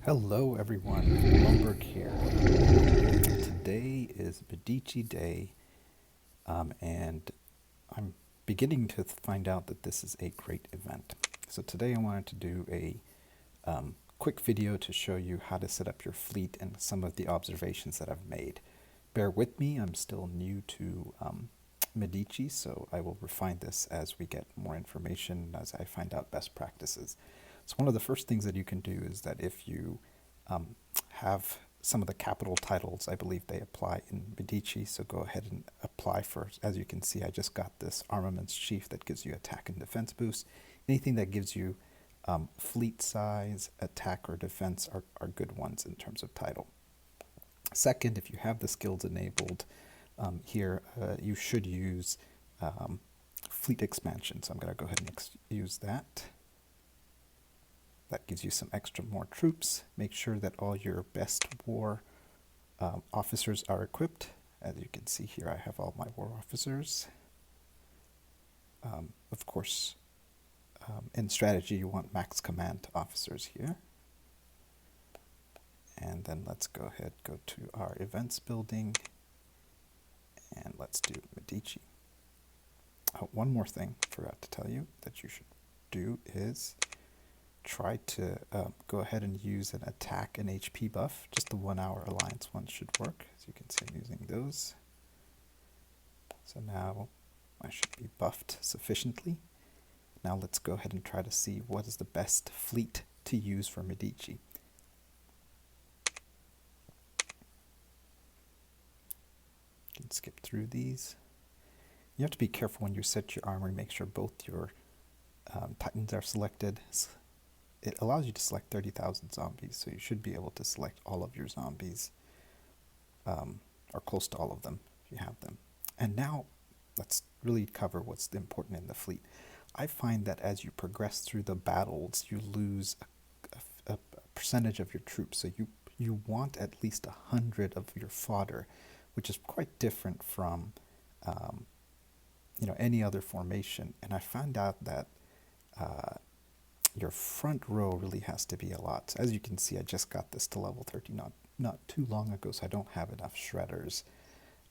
Hello everyone, Lumberg here. Today is Medici Day, and I'm beginning to find out that this is a great event. So today I wanted to do a quick video to show you how to set up your fleet and some of the observations that I've made. Bear with me, I'm still new to Medici, so I will refine this as we get more information, as I find out best practices. So one of the first things that you can do is that if you have some of the capital titles, I believe they apply in Medici, so go ahead and apply for, as you can see, I just got this Armaments Chief that gives you attack and defense boost. Anything that gives you fleet size, attack, or defense are good ones in terms of title. Second, if you have the skills enabled here, you should use fleet expansion. So I'm going to go ahead and use that. That gives you some extra more troops. Make sure that all your best war officers are equipped. As you can see here, I have all my war officers. Of course, in strategy, you want max command officers here. And then let's go ahead, go to our events building, and let's do Medici. One more thing I forgot to tell you that you should do is try to go ahead and use an attack and HP buff. Just the 1 hour alliance one should work. As you can see, I'm using those. So now I should be buffed sufficiently. Now let's go ahead and try to see what is the best fleet to use for Medici. You can skip through these. You have to be careful when you set your armory, make sure both your Titans are selected. It allows you to select 30,000 zombies, so you should be able to select all of your zombies, or close to all of them if you have them. And now let's really cover what's important in the fleet. I find that as you progress through the battles, you lose a percentage of your troops. So you want at least 100 of your fodder, which is quite different from any other formation. And I found out that your front row really has to be a lot. So as you can see, I just got this to level 30 not too long ago, so I don't have enough shredders.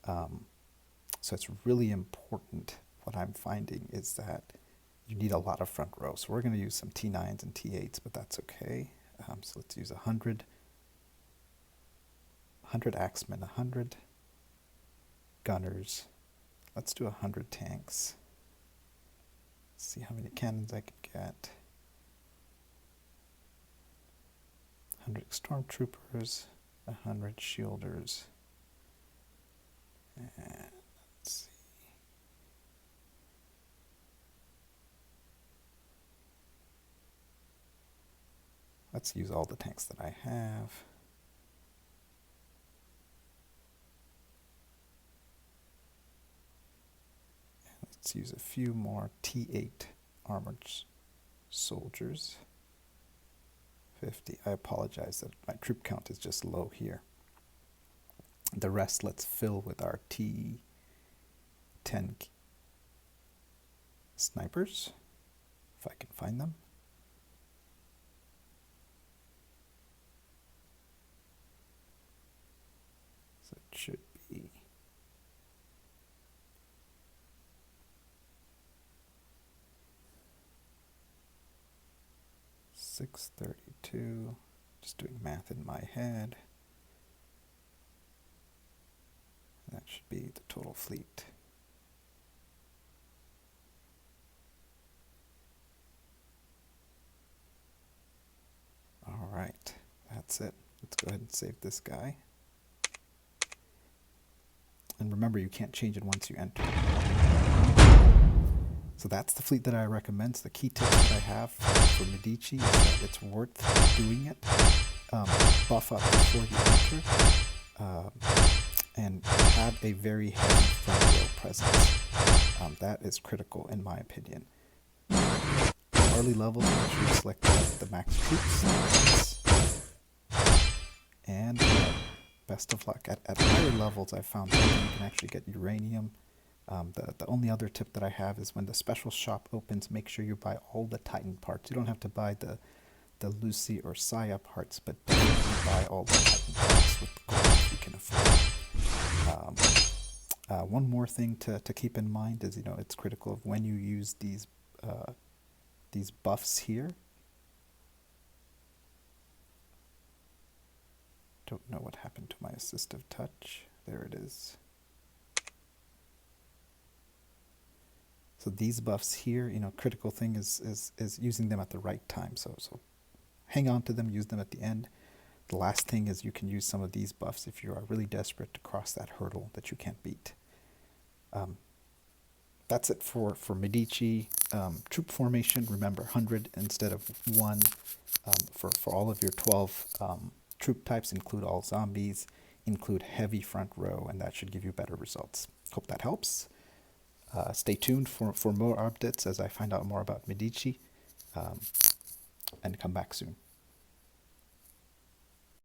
So it's really important. What I'm finding is that you need a lot of front row. So we're going to use some T9s and T8s, but that's okay. So let's use 100 axemen, 100 gunners. Let's do 100 tanks. Let's see how many cannons I can get. 100 stormtroopers, 100 shielders. And let's see. Let's use all the tanks that I have. And let's use a few more T8 armored soldiers. 50. I apologize that my troop count is just low here. The rest let's fill with our T10 snipers, if I can find them. So it should be 632. Just doing math in my head. That should be the total fleet. All right, that's it. Let's go ahead and save this guy. And remember, you can't change it once you enter. So that's the fleet that I recommend. So the key tips that I have for Medici is that it's worth doing it. Buff up before you enter. And have a very heavy front row presence. That is critical in my opinion. Early levels, make sure you select the max troops. And best of luck. At higher levels, I found that you can actually get uranium. The only other tip that I have is when the special shop opens, make sure you buy all the Titan parts. You don't have to buy the Lucy or Psyop hearts, but definitely buy all the Titan packs with gold if you can afford. One more thing to keep in mind is, it's critical of when you use these buffs here. Don't know what happened to my assistive touch. There it is. So these buffs here, critical thing is using them at the right time. So hang on to them, use them at the end. The last thing is you can use some of these buffs if you are really desperate to cross that hurdle that you can't beat. That's it for Medici. Troop formation, remember 100 instead of 1 for all of your 12 troop types. Include all zombies, include heavy front row, and that should give you better results. Hope that helps. Stay tuned for more updates as I find out more about Medici, and come back soon.